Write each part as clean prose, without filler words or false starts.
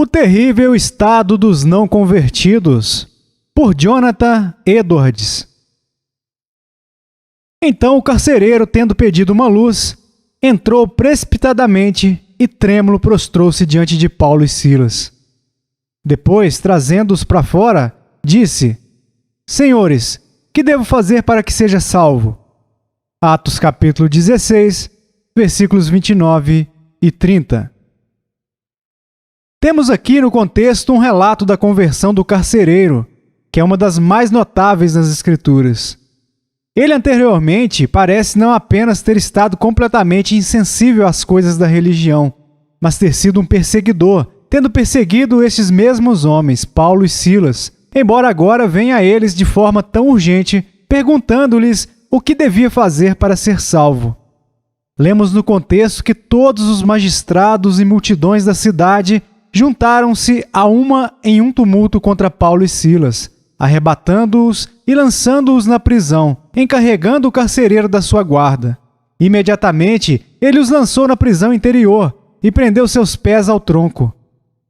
O terrível estado dos não convertidos, por Jonathan Edwards. Então o carcereiro, tendo pedido uma luz, entrou precipitadamente e trêmulo prostrou-se diante de Paulo e Silas. Depois, trazendo-os para fora, disse: Senhores, que devo fazer para que seja salvo? Atos capítulo 16, versículos 29 e 30. Temos aqui no contexto um relato da conversão do carcereiro, que é uma das mais notáveis nas Escrituras. Ele anteriormente parece não apenas ter estado completamente insensível às coisas da religião, mas ter sido um perseguidor, tendo perseguido estes mesmos homens, Paulo e Silas, embora agora venha a eles de forma tão urgente, perguntando-lhes o que devia fazer para ser salvo. Lemos no contexto que todos os magistrados e multidões da cidade juntaram-se em um tumulto contra Paulo e Silas, arrebatando-os e lançando-os na prisão, encarregando o carcereiro da sua guarda. Imediatamente, ele os lançou na prisão interior e prendeu seus pés ao tronco.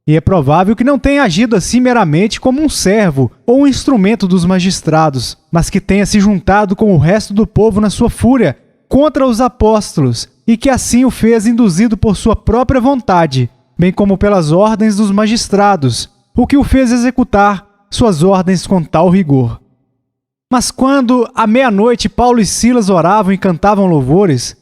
E é provável que não tenha agido assim meramente como um servo ou um instrumento dos magistrados, mas que tenha se juntado com o resto do povo na sua fúria contra os apóstolos, e que assim o fez induzido por sua própria vontade, bem como pelas ordens dos magistrados, o que o fez executar suas ordens com tal rigor. Mas quando, à meia-noite, Paulo e Silas oravam e cantavam louvores,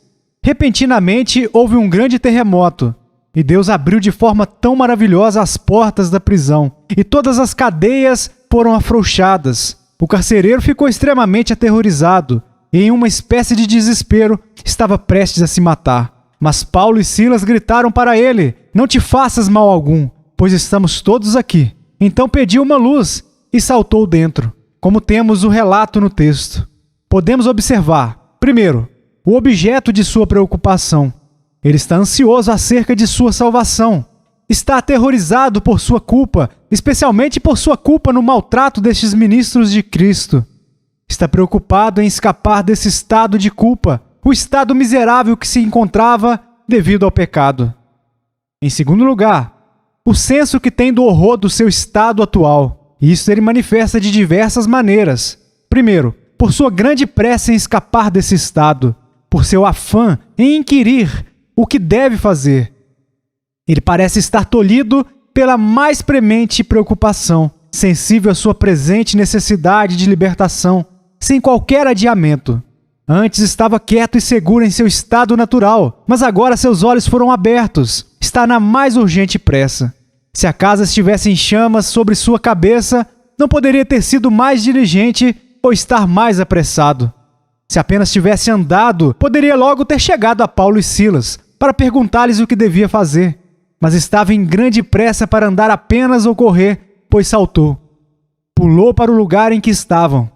repentinamente houve um grande terremoto, e Deus abriu de forma tão maravilhosa as portas da prisão, e todas as cadeias foram afrouxadas. O carcereiro ficou extremamente aterrorizado, e em uma espécie de desespero estava prestes a se matar. Mas Paulo e Silas gritaram para ele: Não te faças mal algum, pois estamos todos aqui. Então pediu uma luz e saltou dentro, como temos o relato no texto. Podemos observar, primeiro, o objeto de sua preocupação. Ele está ansioso acerca de sua salvação. Está aterrorizado por sua culpa, especialmente por sua culpa no maltrato destes ministros de Cristo. Está preocupado em escapar desse estado de culpa, o estado miserável que se encontrava devido ao pecado. Em segundo lugar, o senso que tem do horror do seu estado atual. Isso ele manifesta de diversas maneiras. Primeiro, por sua grande pressa em escapar desse estado, por seu afã em inquirir o que deve fazer. Ele parece estar tolhido pela mais premente preocupação, sensível à sua presente necessidade de libertação, sem qualquer adiamento. Antes estava quieto e seguro em seu estado natural, mas agora seus olhos foram abertos. Está na mais urgente pressa. Se a casa estivesse em chamas sobre sua cabeça, não poderia ter sido mais diligente ou estar mais apressado. Se apenas tivesse andado, poderia logo ter chegado a Paulo e Silas para perguntar-lhes o que devia fazer. Mas estava em grande pressa para andar apenas ou correr, pois saltou. Pulou para o lugar em que estavam.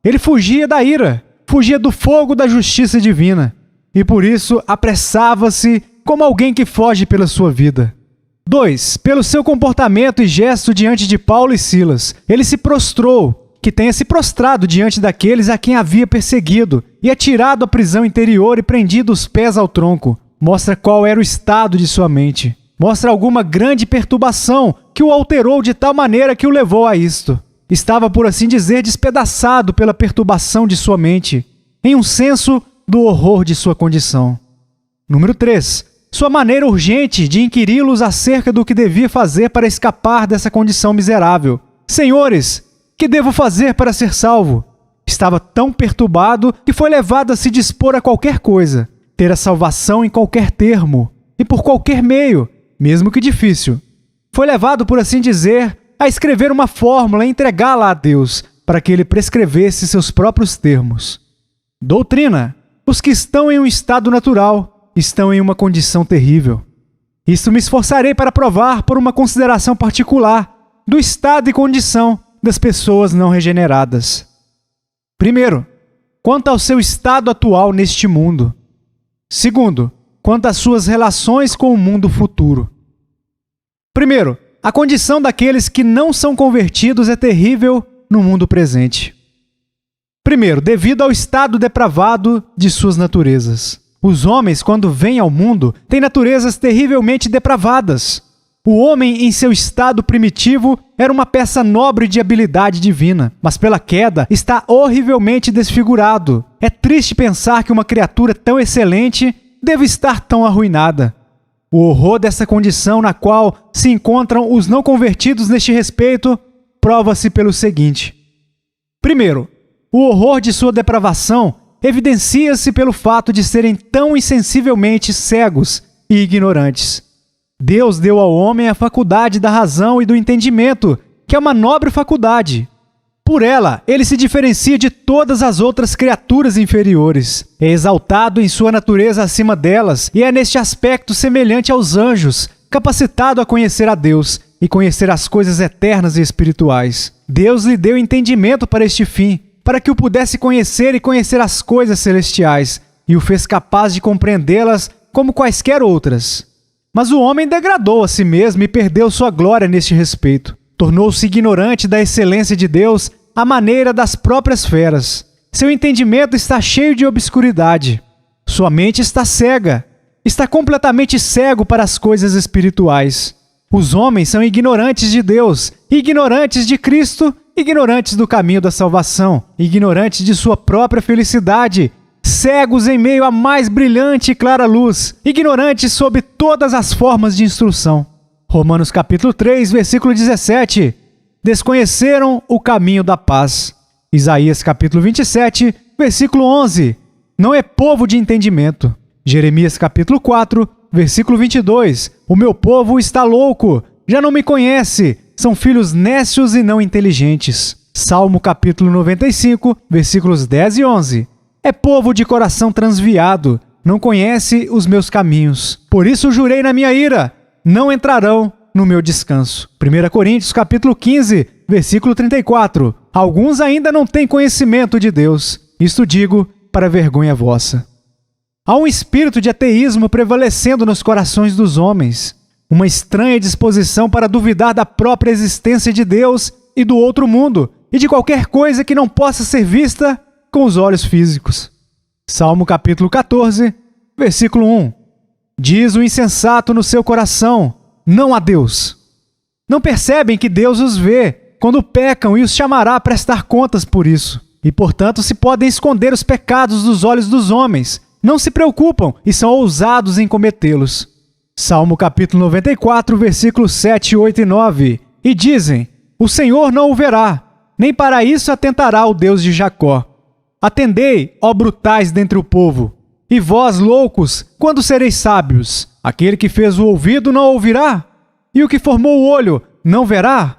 Ele fugia da ira, fugia do fogo da justiça divina, e por isso apressava-se como alguém que foge pela sua vida. 2. Pelo seu comportamento e gesto diante de Paulo e Silas, ele se prostrou, que tenha se prostrado diante daqueles a quem havia perseguido, e atirado à prisão interior e prendido os pés ao tronco. Mostra qual era o estado de sua mente. Mostra alguma grande perturbação que o alterou de tal maneira que o levou a isto. Estava, por assim dizer, despedaçado pela perturbação de sua mente, em um senso do horror de sua condição. Número 3. Sua maneira urgente de inquiri-los acerca do que devia fazer para escapar dessa condição miserável. Senhores, que devo fazer para ser salvo? Estava tão perturbado que foi levado a se dispor a qualquer coisa, ter a salvação em qualquer termo e por qualquer meio, mesmo que difícil. Foi levado, por assim dizer, a escrever uma fórmula e entregá-la a Deus, para que ele prescrevesse seus próprios termos. Doutrina: os que estão em um estado natural estão em uma condição terrível. Isto me esforçarei para provar por uma consideração particular do estado e condição das pessoas não regeneradas. Primeiro, quanto ao seu estado atual neste mundo. Segundo, quanto às suas relações com o mundo futuro. Primeiro, a condição daqueles que não são convertidos é terrível no mundo presente. Primeiro, devido ao estado depravado de suas naturezas. Os homens, quando vêm ao mundo, têm naturezas terrivelmente depravadas. O homem, em seu estado primitivo, era uma peça nobre de habilidade divina, mas pela queda está horrivelmente desfigurado. É triste pensar que uma criatura tão excelente deve estar tão arruinada. O horror dessa condição na qual se encontram os não convertidos neste respeito prova-se pelo seguinte. Primeiro, o horror de sua depravação evidencia-se pelo fato de serem tão insensivelmente cegos e ignorantes. Deus deu ao homem a faculdade da razão e do entendimento, que é uma nobre faculdade. Por ela, ele se diferencia de todas as outras criaturas inferiores. É exaltado em sua natureza acima delas e é neste aspecto semelhante aos anjos, capacitado a conhecer a Deus e conhecer as coisas eternas e espirituais. Deus lhe deu entendimento para este fim, para que o pudesse conhecer e conhecer as coisas celestiais, e o fez capaz de compreendê-las como quaisquer outras. Mas o homem degradou a si mesmo e perdeu sua glória neste respeito. Tornou-se ignorante da excelência de Deus à maneira das próprias feras. Seu entendimento está cheio de obscuridade. Sua mente está cega. Está completamente cego para as coisas espirituais. Os homens são ignorantes de Deus, ignorantes de Cristo, ignorantes do caminho da salvação, ignorantes de sua própria felicidade, cegos em meio à mais brilhante e clara luz, ignorantes sob todas as formas de instrução. Romanos capítulo 3, versículo 17. Desconheceram o caminho da paz. Isaías capítulo 27, versículo 11. Não é povo de entendimento. Jeremias capítulo 4, versículo 22. O meu povo está louco, já não me conhece, são filhos nécios e não inteligentes. Salmo capítulo 95, versículos 10 e 11. É povo de coração transviado, não conhece os meus caminhos. Por isso jurei na minha ira, não entrarão no meu descanso. 1 Coríntios capítulo 15, versículo 34. Alguns ainda não têm conhecimento de Deus. Isto digo para vergonha vossa. Há um espírito de ateísmo prevalecendo nos corações dos homens. Uma estranha disposição para duvidar da própria existência de Deus e do outro mundo, e de qualquer coisa que não possa ser vista com os olhos físicos. Salmo capítulo 14, versículo 1. Diz o insensato no seu coração, não há Deus. Não percebem que Deus os vê quando pecam e os chamará a prestar contas por isso. E, portanto, se podem esconder os pecados dos olhos dos homens. Não se preocupam e são ousados em cometê-los. Salmo capítulo 94, versículos 7, 8 e 9. E dizem, o Senhor não o verá, nem para isso atentará o Deus de Jacó. Atendei, ó brutais dentre o povo, e vós, loucos, quando sereis sábios? Aquele que fez o ouvido não ouvirá, e o que formou o olho não verá?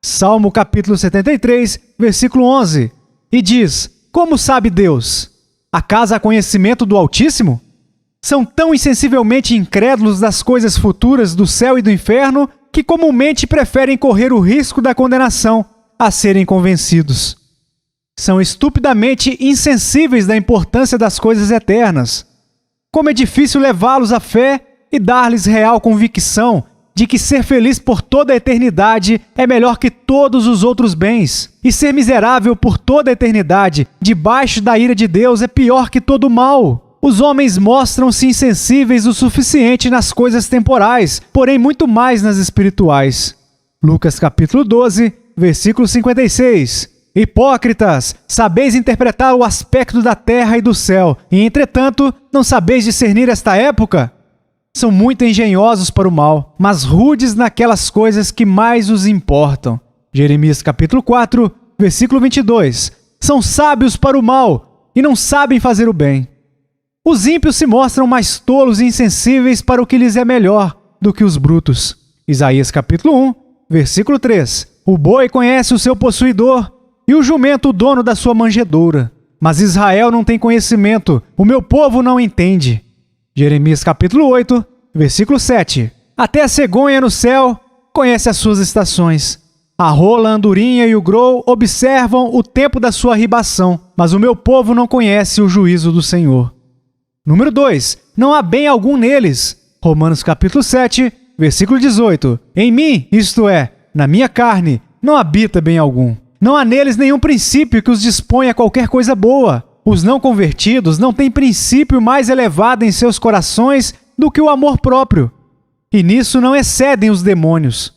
Salmo capítulo 73, versículo 11. E diz, como sabe Deus? Acaso há conhecimento do Altíssimo? São tão insensivelmente incrédulos das coisas futuras do céu e do inferno que comumente preferem correr o risco da condenação a serem convencidos. São estupidamente insensíveis da importância das coisas eternas. Como é difícil levá-los à fé e dar-lhes real convicção de que ser feliz por toda a eternidade é melhor que todos os outros bens, e ser miserável por toda a eternidade debaixo da ira de Deus é pior que todo o mal. Os homens mostram-se insensíveis o suficiente nas coisas temporais, porém muito mais nas espirituais. Lucas capítulo 12, versículo 56. Hipócritas, sabeis interpretar o aspecto da terra e do céu, e entretanto não sabeis discernir esta época? São muito engenhosos para o mal, mas rudes naquelas coisas que mais os importam. Jeremias capítulo 4, versículo 22. São sábios para o mal e não sabem fazer o bem. Os ímpios se mostram mais tolos e insensíveis para o que lhes é melhor do que os brutos. Isaías capítulo 1, versículo 3. O boi conhece o seu possuidor e o jumento o dono da sua manjedoura. Mas Israel não tem conhecimento, o meu povo não entende. Jeremias capítulo 8, versículo 7. Até a cegonha no céu conhece as suas estações. A rola, a andorinha e o grou observam o tempo da sua ribação, mas o meu povo não conhece o juízo do Senhor. Número 2. Não há bem algum neles. Romanos capítulo 7, versículo 18. Em mim, isto é, na minha carne, não habita bem algum. Não há neles nenhum princípio que os disponha a qualquer coisa boa. Os não convertidos não têm princípio mais elevado em seus corações do que o amor próprio. e nisso não excedem os demônios.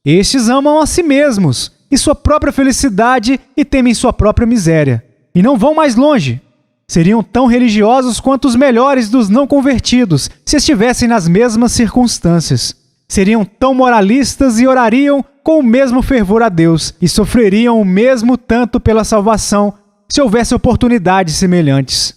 Estes amam a si mesmos e sua própria felicidade e temem sua própria miséria, e não vão mais longe. Seriam tão religiosos quanto os melhores dos não convertidos se estivessem nas mesmas circunstâncias. Seriam tão moralistas e orariam com o mesmo fervor a Deus e sofreriam o mesmo tanto pela salvação se houvesse oportunidades semelhantes.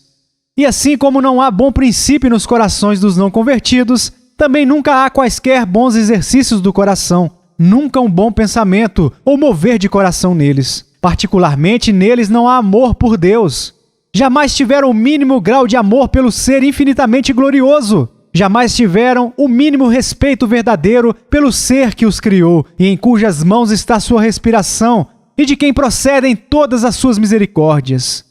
E assim como não há bom princípio nos corações dos não convertidos, também nunca há quaisquer bons exercícios do coração, nunca um bom pensamento ou mover de coração neles. Particularmente neles não há amor por Deus. Jamais tiveram o mínimo grau de amor pelo ser infinitamente glorioso. Jamais tiveram o mínimo respeito verdadeiro pelo ser que os criou e em cujas mãos está sua respiração e de quem procedem todas as suas misericórdias.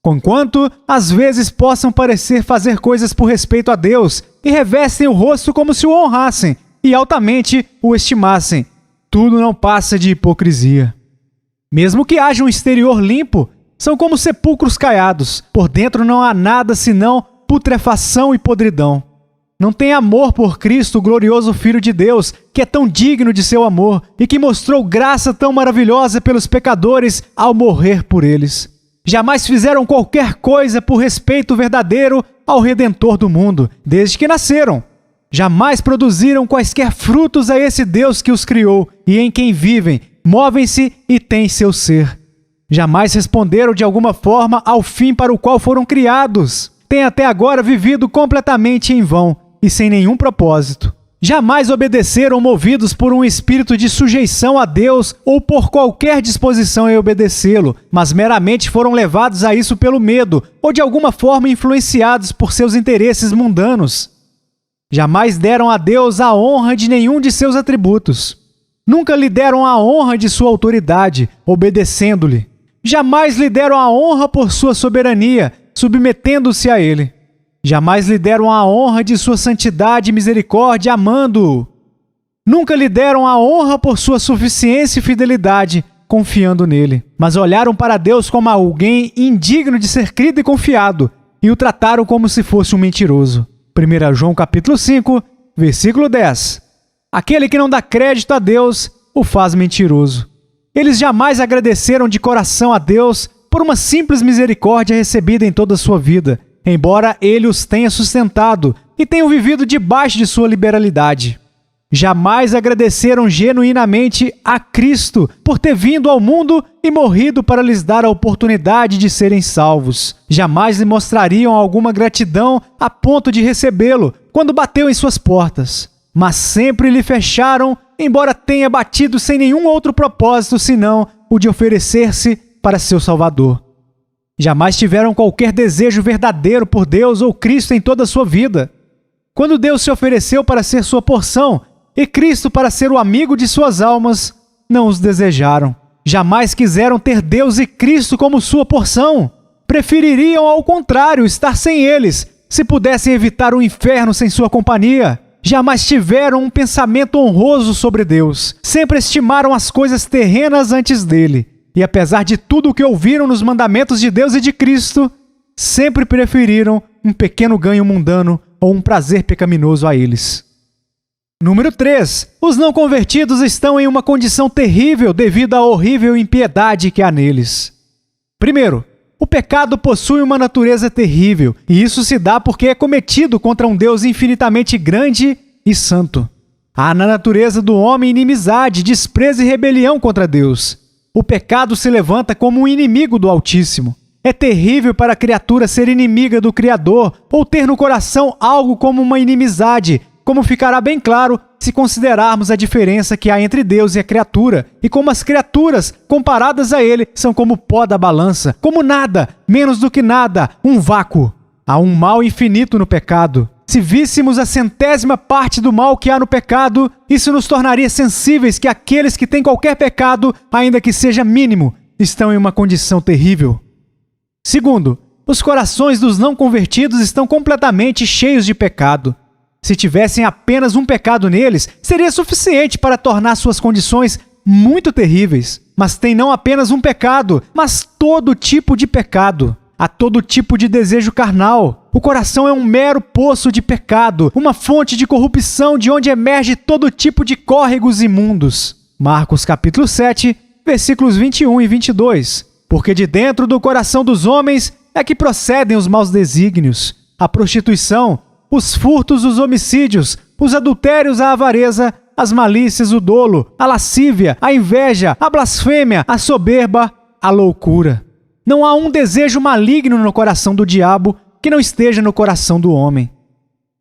Conquanto, às vezes, possam parecer fazer coisas por respeito a Deus e revestem o rosto como se o honrassem e altamente o estimassem, tudo não passa de hipocrisia. Mesmo que haja um exterior limpo, são como sepulcros caiados. Por dentro não há nada senão putrefação e podridão. Não tem amor por Cristo, o glorioso Filho de Deus, que é tão digno de seu amor e que mostrou graça tão maravilhosa pelos pecadores ao morrer por eles. Jamais fizeram qualquer coisa por respeito verdadeiro ao Redentor do mundo, desde que nasceram. Jamais produziram quaisquer frutos a esse Deus que os criou e em quem vivem, movem-se e têm seu ser. Jamais responderam de alguma forma ao fim para o qual foram criados. Têm até agora vivido completamente em vão e sem nenhum propósito. Jamais obedeceram movidos por um espírito de sujeição a Deus ou por qualquer disposição em obedecê-lo, mas meramente foram levados a isso pelo medo ou de alguma forma influenciados por seus interesses mundanos. Jamais deram a Deus a honra de nenhum de seus atributos. Nunca lhe deram a honra de sua autoridade, obedecendo-lhe. Jamais lhe deram a honra por sua soberania, submetendo-se a ele. Jamais lhe deram a honra de sua santidade e misericórdia, amando-o. Nunca lhe deram a honra por sua suficiência e fidelidade, confiando nele. Mas olharam para Deus como alguém indigno de ser crido e confiado, e o trataram como se fosse um mentiroso. 1 João capítulo 5, versículo 10. Aquele que não dá crédito a Deus, o faz mentiroso. Eles jamais agradeceram de coração a Deus por uma simples misericórdia recebida em toda a sua vida, embora Ele os tenha sustentado e tenham vivido debaixo de sua liberalidade. Jamais agradeceram genuinamente a Cristo por ter vindo ao mundo e morrido para lhes dar a oportunidade de serem salvos. Jamais lhe mostrariam alguma gratidão a ponto de recebê-lo quando bateu em suas portas. Mas sempre lhe fecharam, embora tenha batido sem nenhum outro propósito senão o de oferecer-se para seu Salvador. Jamais tiveram qualquer desejo verdadeiro por Deus ou Cristo em toda a sua vida. Quando Deus se ofereceu para ser sua porção e Cristo para ser o amigo de suas almas, não os desejaram. Jamais quiseram ter Deus e Cristo como sua porção. Prefeririam, ao contrário, estar sem eles, se pudessem evitar o inferno sem sua companhia. Jamais tiveram um pensamento honroso sobre Deus. Sempre estimaram as coisas terrenas antes dele. E apesar de tudo o que ouviram nos mandamentos de Deus e de Cristo, sempre preferiram um pequeno ganho mundano ou um prazer pecaminoso a eles. Número 3. Os não convertidos estão em uma condição terrível devido à horrível impiedade que há neles. Primeiro, o pecado possui uma natureza terrível, e isso se dá porque é cometido contra um Deus infinitamente grande e santo. Há na natureza do homem inimizade, desprezo e rebelião contra Deus. O pecado se levanta como um inimigo do Altíssimo. É terrível para a criatura ser inimiga do Criador ou ter no coração algo como uma inimizade, como ficará bem claro se considerarmos a diferença que há entre Deus e a criatura, e como as criaturas, comparadas a Ele, são como pó da balança, como nada, menos do que nada, um vácuo. Há um mal infinito no pecado. Se víssemos a 100ª parte do mal que há no pecado, isso nos tornaria sensíveis que aqueles que têm qualquer pecado, ainda que seja mínimo, estão em uma condição terrível. Segundo, os corações dos não convertidos estão completamente cheios de pecado. Se tivessem apenas um pecado neles, seria suficiente para tornar suas condições muito terríveis. Mas tem não apenas um pecado, mas todo tipo de pecado. Há todo tipo de desejo carnal. O coração é um mero poço de pecado, uma fonte de corrupção de onde emerge todo tipo de córregos imundos. Marcos capítulo 7, versículos 21 e 22. Porque de dentro do coração dos homens é que procedem os maus desígnios, a prostituição, os furtos, os homicídios, os adultérios, a avareza, as malícias, o dolo, a lascívia, a inveja, a blasfêmia, a soberba, a loucura. Não há um desejo maligno no coração do diabo que não esteja no coração do homem.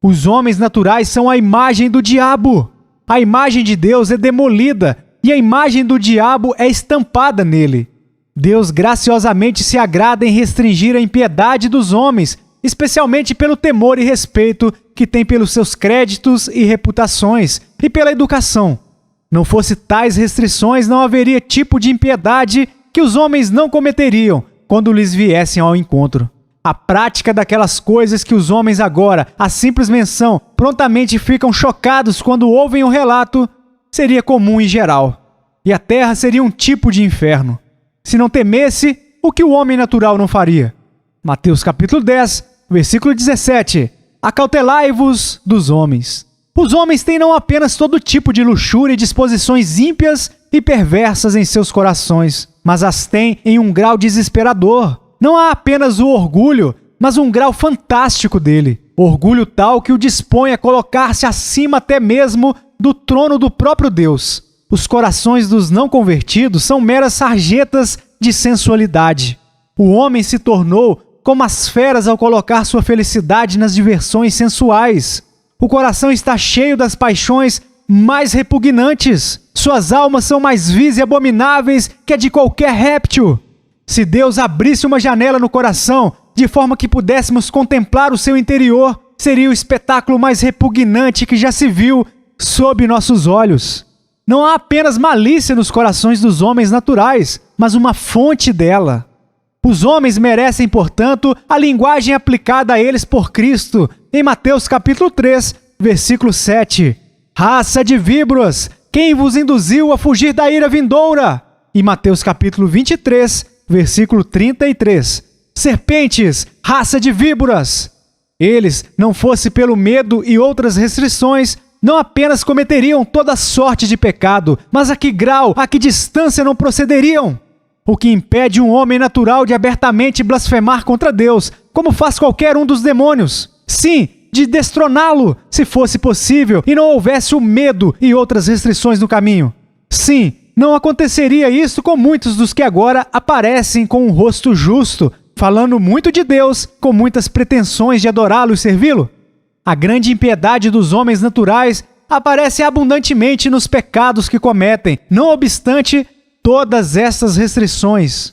Os homens naturais são a imagem do diabo. A imagem de Deus é demolida e a imagem do diabo é estampada nele. Deus graciosamente se agrada em restringir a impiedade dos homens, especialmente pelo temor e respeito que tem pelos seus créditos e reputações e pela educação. Não fosse tais restrições, não haveria tipo de impiedade que os homens não cometeriam quando lhes viessem ao encontro. A prática daquelas coisas que os homens agora, a simples menção, prontamente ficam chocados quando ouvem o relato, seria comum em geral. E a terra seria um tipo de inferno. Se não temesse, o que o homem natural não faria? Mateus capítulo 10, versículo 17. Acautelai-vos dos homens. Os homens têm não apenas todo tipo de luxúria e disposições ímpias e perversas em seus corações, mas as têm em um grau desesperador. Não há apenas o orgulho, mas um grau fantástico dele. Orgulho tal que o dispõe a colocar-se acima até mesmo do trono do próprio Deus. Os corações dos não convertidos são meras sarjetas de sensualidade. O homem se tornou como as feras ao colocar sua felicidade nas diversões sensuais. O coração está cheio das paixões mais repugnantes. Suas almas são mais vis e abomináveis que a de qualquer réptil. Se Deus abrisse uma janela no coração, de forma que pudéssemos contemplar o seu interior, seria o espetáculo mais repugnante que já se viu sob nossos olhos. Não há apenas malícia nos corações dos homens naturais, mas uma fonte dela. Os homens merecem, portanto, a linguagem aplicada a eles por Cristo, em Mateus capítulo 3, versículo 7. Raça de víboras, quem vos induziu a fugir da ira vindoura? Em Mateus capítulo 23, versículo 33. Serpentes, raça de víboras! Eles, não fosse pelo medo e outras restrições, não apenas cometeriam toda sorte de pecado, mas a que grau, a que distância não procederiam? O que impede um homem natural de abertamente blasfemar contra Deus, como faz qualquer um dos demônios? Sim, de destroná-lo, se fosse possível, e não houvesse o medo e outras restrições no caminho. Sim, não aconteceria isso com muitos dos que agora aparecem com um rosto justo, falando muito de Deus, com muitas pretensões de adorá-lo e servi-lo. A grande impiedade dos homens naturais aparece abundantemente nos pecados que cometem, não obstante todas estas restrições.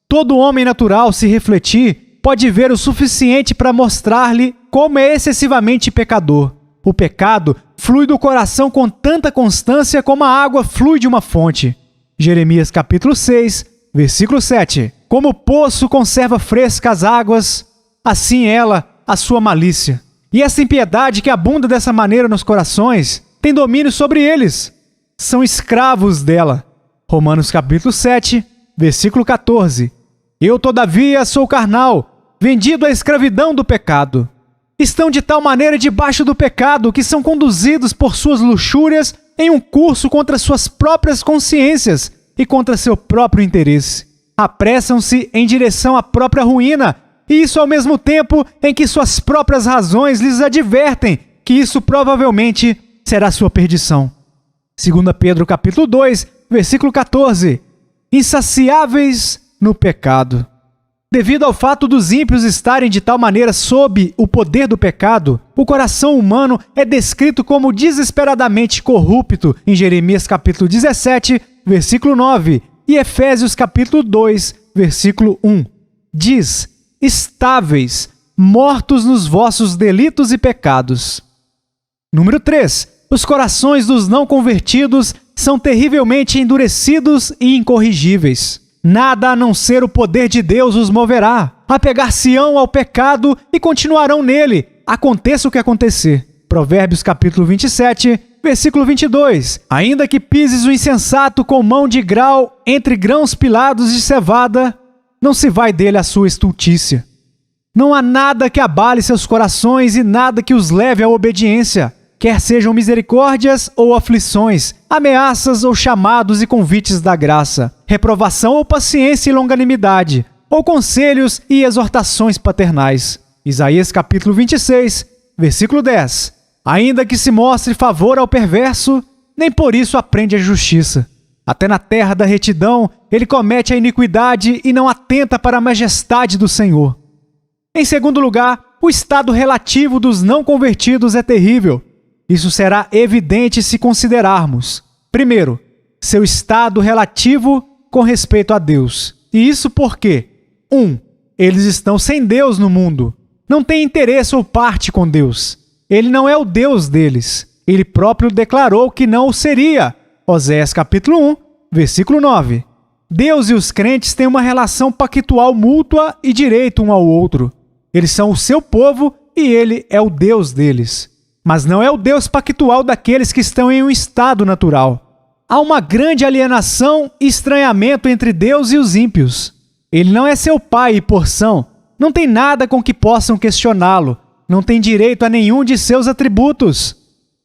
Todo homem natural, se refletir, pode ver o suficiente para mostrar-lhe como é excessivamente pecador. O pecado flui do coração com tanta constância como a água flui de uma fonte. Jeremias capítulo 6, versículo 7. Como o poço conserva frescas as águas, assim ela a sua malícia. E essa impiedade que abunda dessa maneira nos corações tem domínio sobre eles. São escravos dela. Romanos capítulo 7, versículo 14. Eu, todavia, sou carnal, vendido à escravidão do pecado. Estão de tal maneira debaixo do pecado que são conduzidos por suas luxúrias em um curso contra suas próprias consciências e contra seu próprio interesse. Apressam-se em direção à própria ruína, e isso ao mesmo tempo em que suas próprias razões lhes advertem que isso provavelmente será sua perdição. 2 Pedro capítulo 2, versículo 14. Insaciáveis no pecado. Devido ao fato dos ímpios estarem de tal maneira sob o poder do pecado, o coração humano é descrito como desesperadamente corrupto em Jeremias capítulo 17, versículo 9, e Efésios capítulo 2, versículo 1. Diz: estáveis, mortos nos vossos delitos e pecados. Número 3. Os corações dos não convertidos são terrivelmente endurecidos e incorrigíveis. Nada a não ser o poder de Deus os moverá. Apegar-se-ão ao pecado e continuarão nele, aconteça o que acontecer. Provérbios capítulo 27, versículo 22. Ainda que pises o insensato com mão de grau entre grãos pilados de cevada, não se vai dele a sua estultícia. Não há nada que abale seus corações e nada que os leve à obediência, quer sejam misericórdias ou aflições, ameaças ou chamados e convites da graça, reprovação ou paciência e longanimidade, ou conselhos e exortações paternais. Isaías capítulo 26, versículo 10. Ainda que se mostre favor ao perverso, nem por isso aprende a justiça. Até na terra da retidão, ele comete a iniquidade e não atenta para a majestade do Senhor. Em segundo lugar, o estado relativo dos não convertidos é terrível. Isso será evidente se considerarmos, primeiro, seu estado relativo com respeito a Deus. E isso porque, 1. Eles estão sem Deus no mundo. Não têm interesse ou parte com Deus. Ele não é o Deus deles. Ele próprio declarou que não o seria. Oséias capítulo 1, versículo 9. Deus e os crentes têm uma relação pactual mútua e direito um ao outro. Eles são o seu povo e ele é o Deus deles. Mas não é o Deus pactual daqueles que estão em um estado natural. Há uma grande alienação e estranhamento entre Deus e os ímpios. Ele não é seu pai e porção, não tem nada com que possam questioná-lo, não tem direito a nenhum de seus atributos.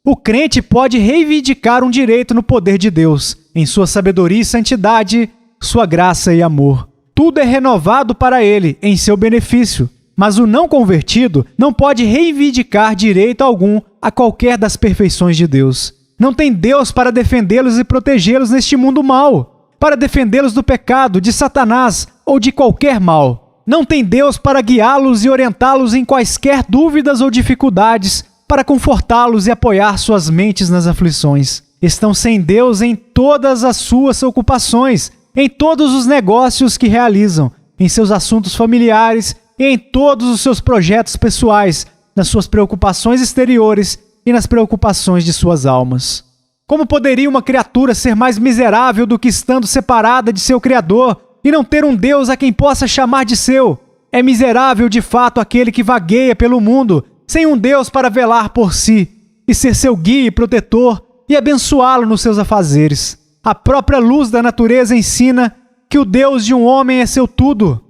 O crente pode reivindicar um direito no poder de Deus, em sua sabedoria e santidade, sua graça e amor. Tudo é renovado para ele, em seu benefício. Mas o não convertido não pode reivindicar direito algum a qualquer das perfeições de Deus. Não tem Deus para defendê-los e protegê-los neste mundo mau, para defendê-los do pecado, de Satanás ou de qualquer mal. Não tem Deus para guiá-los e orientá-los em quaisquer dúvidas ou dificuldades, para confortá-los e apoiar suas mentes nas aflições. Estão sem Deus em todas as suas ocupações, em todos os negócios que realizam, em seus assuntos familiares e em todos os seus projetos pessoais, nas suas preocupações exteriores e nas preocupações de suas almas. Como poderia uma criatura ser mais miserável do que estando separada de seu Criador e não ter um Deus a quem possa chamar de seu? É miserável de fato aquele que vagueia pelo mundo, sem um Deus para velar por si, e ser seu guia e protetor, e abençoá-lo nos seus afazeres. A própria luz da natureza ensina que o Deus de um homem é seu tudo.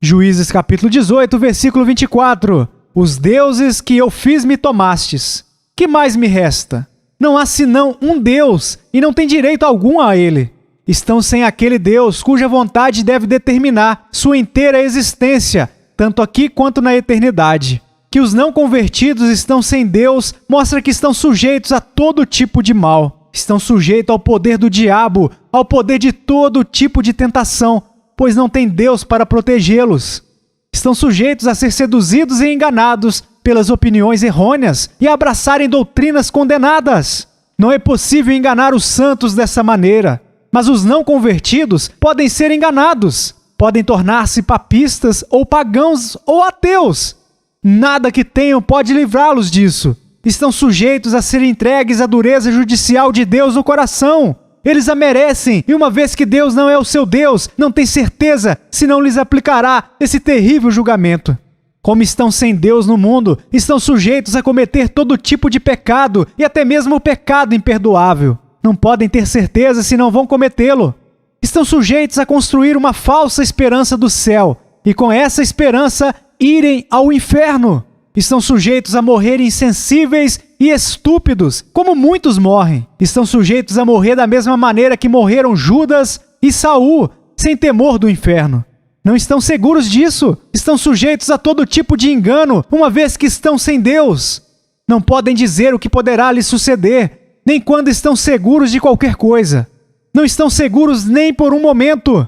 Juízes capítulo 18, versículo 24. Os deuses que eu fiz me tomastes. Que mais me resta? Não há senão um Deus, e não tem direito algum a ele. Estão sem aquele Deus cuja vontade deve determinar sua inteira existência, tanto aqui quanto na eternidade. Que os não convertidos estão sem Deus mostra que estão sujeitos a todo tipo de mal. Estão sujeitos ao poder do diabo, ao poder de todo tipo de tentação, pois não tem Deus para protegê-los. Estão sujeitos a ser seduzidos e enganados pelas opiniões errôneas e a abraçarem doutrinas condenadas. Não é possível enganar os santos dessa maneira, mas os não convertidos podem ser enganados, podem tornar-se papistas ou pagãos ou ateus. Nada que tenham pode livrá-los disso. Estão sujeitos a serem entregues à dureza judicial de Deus no coração. Eles a merecem, e uma vez que Deus não é o seu Deus, não tem certeza se não lhes aplicará esse terrível julgamento. Como estão sem Deus no mundo, estão sujeitos a cometer todo tipo de pecado, e até mesmo o pecado imperdoável. Não podem ter certeza se não vão cometê-lo. Estão sujeitos a construir uma falsa esperança do céu, e com essa esperança irem ao inferno. Estão sujeitos a morrer insensíveis e estúpidos, como muitos morrem. Estão sujeitos a morrer da mesma maneira que morreram Judas e Saul, sem temor do inferno. Não estão seguros disso. Estão sujeitos a todo tipo de engano, uma vez que estão sem Deus. Não podem dizer o que poderá lhes suceder, nem quando estão seguros de qualquer coisa. Não estão seguros nem por um momento.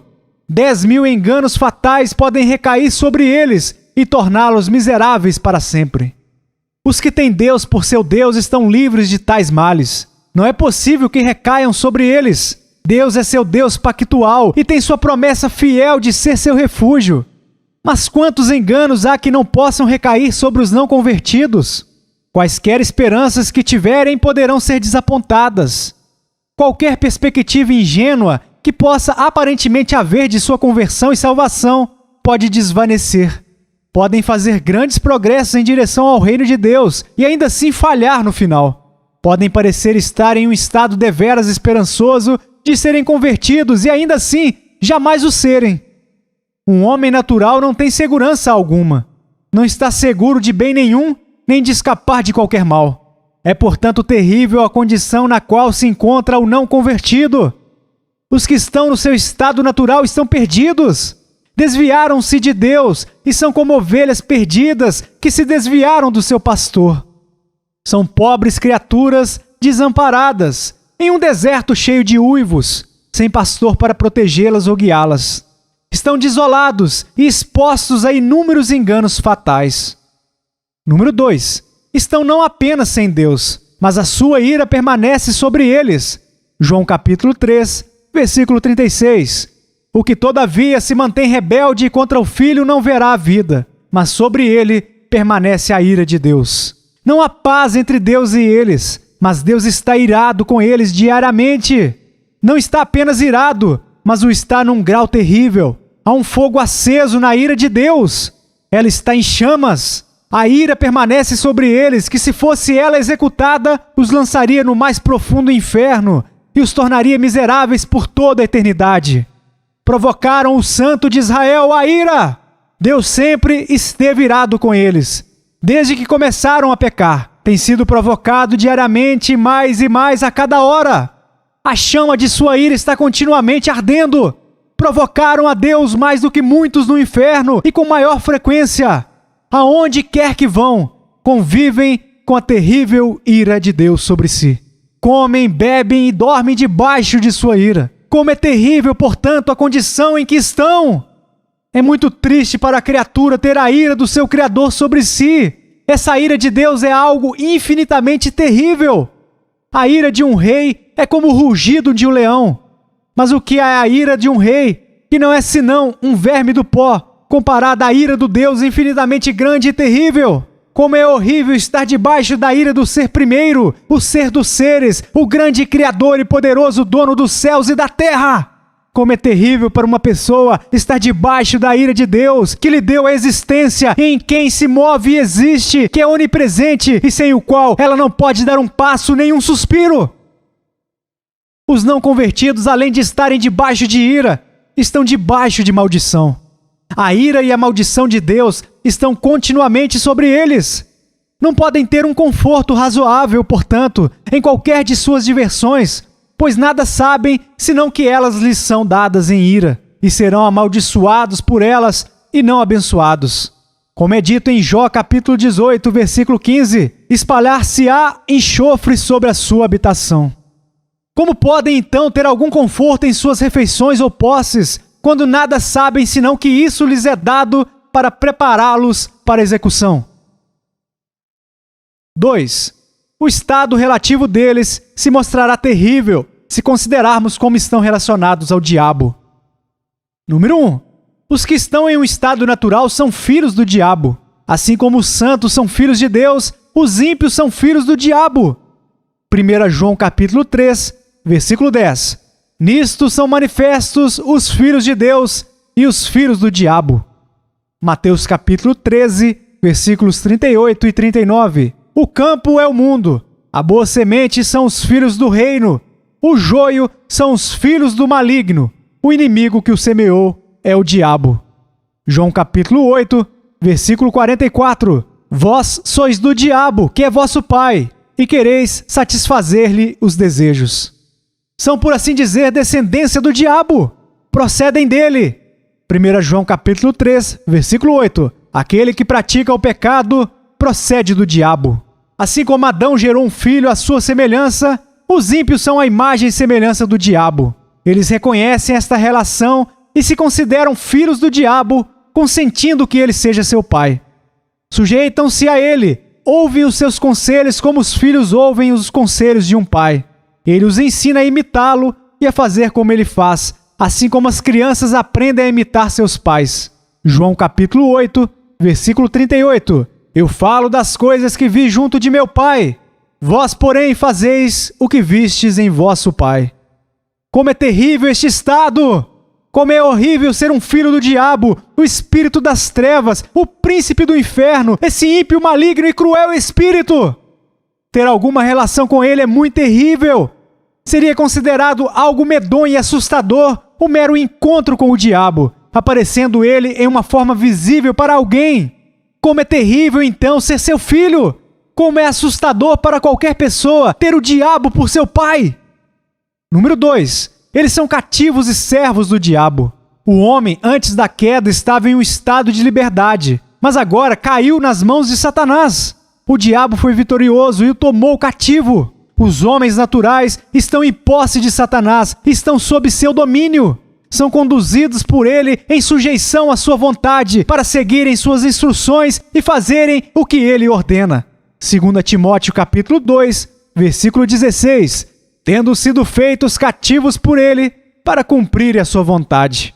10.000 enganos fatais podem recair sobre eles e torná-los miseráveis para sempre. Os que têm Deus por seu Deus estão livres de tais males. Não é possível que recaiam sobre eles. Deus é seu Deus pactual e tem sua promessa fiel de ser seu refúgio. Mas quantos enganos há que não possam recair sobre os não convertidos? Quaisquer esperanças que tiverem poderão ser desapontadas. Qualquer perspectiva ingênua que possa aparentemente haver de sua conversão e salvação pode desvanecer. Podem fazer grandes progressos em direção ao reino de Deus e ainda assim falhar no final. Podem parecer estar em um estado deveras esperançoso de serem convertidos e ainda assim jamais o serem. Um homem natural não tem segurança alguma. Não está seguro de bem nenhum, nem de escapar de qualquer mal. É, portanto, terrível a condição na qual se encontra o não convertido. Os que estão no seu estado natural estão perdidos. Desviaram-se de Deus e são como ovelhas perdidas que se desviaram do seu pastor. São pobres criaturas desamparadas, em um deserto cheio de uivos, sem pastor para protegê-las ou guiá-las. Estão desolados e expostos a inúmeros enganos fatais. Número 2. Estão não apenas sem Deus, mas a sua ira permanece sobre eles. João capítulo 3, versículo 36. O que todavia se mantém rebelde contra o Filho não verá a vida, mas sobre ele permanece a ira de Deus. Não há paz entre Deus e eles, mas Deus está irado com eles diariamente. Não está apenas irado, mas o está num grau terrível. Há um fogo aceso na ira de Deus. Ela está em chamas. A ira permanece sobre eles, que se fosse ela executada, os lançaria no mais profundo inferno e os tornaria miseráveis por toda a eternidade. Provocaram o Santo de Israel a ira. Deus sempre esteve irado com eles. Desde que começaram a pecar, tem sido provocado diariamente mais e mais a cada hora. A chama de sua ira está continuamente ardendo. Provocaram a Deus mais do que muitos no inferno e com maior frequência. Aonde quer que vão, convivem com a terrível ira de Deus sobre si. Comem, bebem e dormem debaixo de sua ira. Como é terrível, portanto, a condição em que estão! É muito triste para a criatura ter a ira do seu Criador sobre si. Essa ira de Deus é algo infinitamente terrível. A ira de um rei é como o rugido de um leão. Mas o que é a ira de um rei, que não é senão um verme do pó, comparada à ira do Deus infinitamente grande e terrível? Como é horrível estar debaixo da ira do ser primeiro, o ser dos seres, o grande Criador e poderoso dono dos céus e da terra! Como é terrível para uma pessoa estar debaixo da ira de Deus, que lhe deu a existência, em quem se move e existe, que é onipresente e sem o qual ela não pode dar um passo nem um suspiro. Os não convertidos, além de estarem debaixo de ira, estão debaixo de maldição. A ira e a maldição de Deus estão continuamente sobre eles. Não podem ter um conforto razoável, portanto, em qualquer de suas diversões, pois nada sabem senão que elas lhes são dadas em ira, e serão amaldiçoados por elas e não abençoados. Como é dito em Jó capítulo 18, versículo 15, espalhar-se-á enxofre sobre a sua habitação. Como podem então ter algum conforto em suas refeições ou posses, quando nada sabem senão que isso lhes é dado para prepará-los para a execução? 2. O estado relativo deles se mostrará terrível se considerarmos como estão relacionados ao diabo. Número 1. Os que estão em um estado natural são filhos do diabo. Assim como os santos são filhos de Deus, os ímpios são filhos do diabo. 1 João capítulo 3, versículo 10. Nisto são manifestos os filhos de Deus e os filhos do diabo. Mateus capítulo 13, versículos 38 e 39. O campo é o mundo, a boa semente são os filhos do reino, o joio são os filhos do maligno, o inimigo que o semeou é o diabo. João capítulo 8, versículo 44. Vós sois do diabo, que é vosso pai, e quereis satisfazer-lhe os desejos. São, por assim dizer, descendência do diabo, procedem dele. 1 João capítulo 3, versículo 8. Aquele que pratica o pecado procede do diabo. Assim como Adão gerou um filho à sua semelhança, os ímpios são a imagem e semelhança do diabo. Eles reconhecem esta relação e se consideram filhos do diabo, consentindo que ele seja seu pai. Sujeitam-se a ele, ouvem os seus conselhos como os filhos ouvem os conselhos de um pai. Ele os ensina a imitá-lo e a fazer como ele faz, assim como as crianças aprendem a imitar seus pais. João capítulo 8, versículo 38. Eu falo das coisas que vi junto de meu pai. Vós, porém, fazeis o que vistes em vosso pai. Como é terrível este estado! Como é horrível ser um filho do diabo, o espírito das trevas, o príncipe do inferno, esse ímpio, maligno e cruel espírito! Ter alguma relação com ele é muito terrível. Seria considerado algo medonho e assustador o mero encontro com o diabo, aparecendo ele em uma forma visível para alguém. Como é terrível, então, ser seu filho! Como é assustador para qualquer pessoa ter o diabo por seu pai! Número 2. Eles são cativos e servos do diabo. O homem, antes da queda, estava em um estado de liberdade, mas agora caiu nas mãos de Satanás. O diabo foi vitorioso e o tomou cativo. Os homens naturais estão em posse de Satanás, estão sob seu domínio. São conduzidos por ele em sujeição à sua vontade, para seguirem suas instruções e fazerem o que ele ordena. 2 Timóteo capítulo 2, versículo 16. Tendo sido feitos cativos por ele, para cumprir a sua vontade.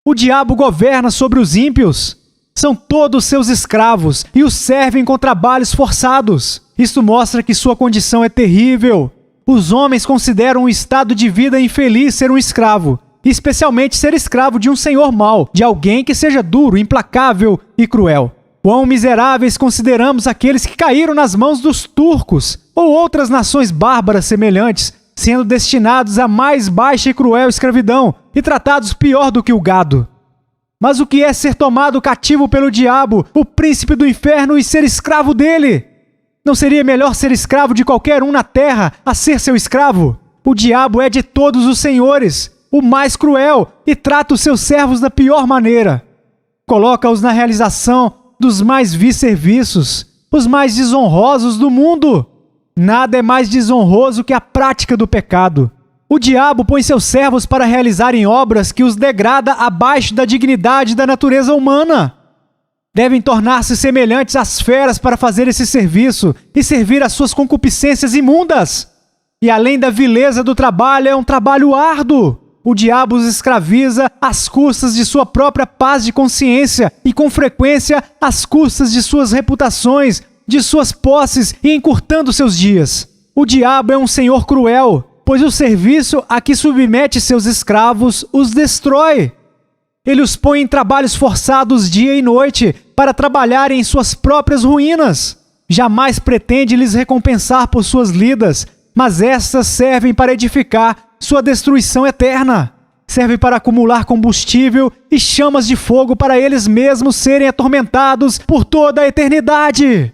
O diabo governa sobre os ímpios. São todos seus escravos e os servem com trabalhos forçados. Isto mostra que sua condição é terrível. Os homens consideram um estado de vida infeliz ser um escravo, especialmente ser escravo de um senhor mau, de alguém que seja duro, implacável e cruel. Quão miseráveis consideramos aqueles que caíram nas mãos dos turcos ou outras nações bárbaras semelhantes, sendo destinados à mais baixa e cruel escravidão e tratados pior do que o gado. Mas o que é ser tomado cativo pelo diabo, o príncipe do inferno, e ser escravo dele? Não seria melhor ser escravo de qualquer um na terra a ser seu escravo? O diabo é de todos os senhores, o mais cruel, e trata os seus servos da pior maneira. Coloca-os na realização dos mais vis serviços, os mais desonrosos do mundo. Nada é mais desonroso que a prática do pecado. O diabo põe seus servos para realizarem obras que os degrada abaixo da dignidade da natureza humana. Devem tornar-se semelhantes às feras para fazer esse serviço e servir às suas concupiscências imundas. E além da vileza do trabalho, é um trabalho árduo. O diabo os escraviza às custas de sua própria paz de consciência e, com frequência, às custas de suas reputações, de suas posses e encurtando seus dias. O diabo é um senhor cruel, pois o serviço a que submete seus escravos os destrói. Ele os põe em trabalhos forçados dia e noite para trabalharem em suas próprias ruínas. Jamais pretende lhes recompensar por suas lidas, mas estas servem para edificar sua destruição eterna. Serve para acumular combustível e chamas de fogo para eles mesmos serem atormentados por toda a eternidade.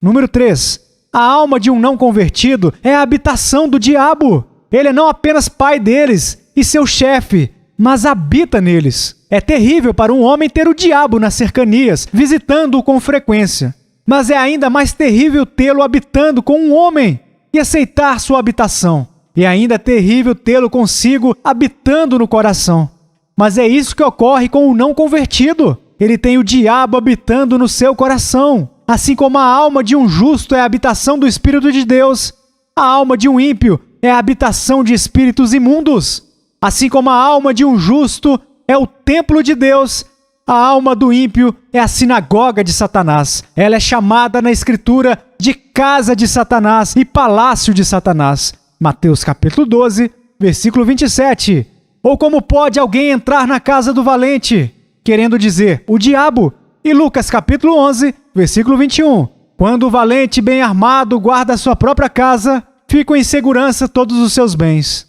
Número 3. A alma de um não convertido é a habitação do diabo. Ele é não apenas pai deles e seu chefe, mas habita neles. É terrível para um homem ter o diabo nas cercanias, visitando-o com frequência. Mas é ainda mais terrível tê-lo habitando com um homem e aceitar sua habitação. E ainda é terrível tê-lo consigo habitando no coração. Mas é isso que ocorre com o não convertido. Ele tem o diabo habitando no seu coração. Assim como a alma de um justo é a habitação do Espírito de Deus, a alma de um ímpio é a habitação de espíritos imundos. Assim como a alma de um justo é o templo de Deus, a alma do ímpio é a sinagoga de Satanás. Ela é chamada na Escritura de casa de Satanás e palácio de Satanás. Mateus capítulo 12, versículo 27. Ou como pode alguém entrar na casa do valente, querendo dizer, o diabo? E Lucas capítulo 11, versículo 21. Quando o valente bem armado guarda a sua própria casa, ficam em segurança todos os seus bens.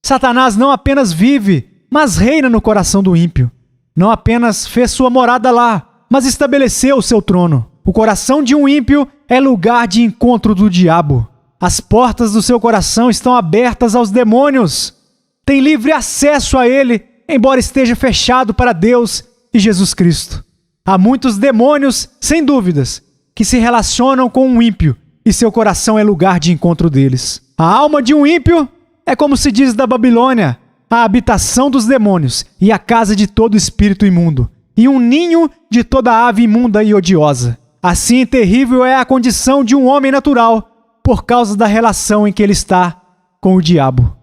Satanás não apenas vive, mas reina no coração do ímpio. Não apenas fez sua morada lá, mas estabeleceu o seu trono. O coração de um ímpio é lugar de encontro do diabo. As portas do seu coração estão abertas aos demônios. Tem livre acesso a ele, embora esteja fechado para Deus e Jesus Cristo. Há muitos demônios, sem dúvidas, que se relacionam com um ímpio e seu coração é lugar de encontro deles. A alma de um ímpio é, como se diz da Babilônia, a habitação dos demônios e a casa de todo espírito imundo, e um ninho de toda ave imunda e odiosa. Assim terrível é a condição de um homem natural, por causa da relação em que ele está com o diabo.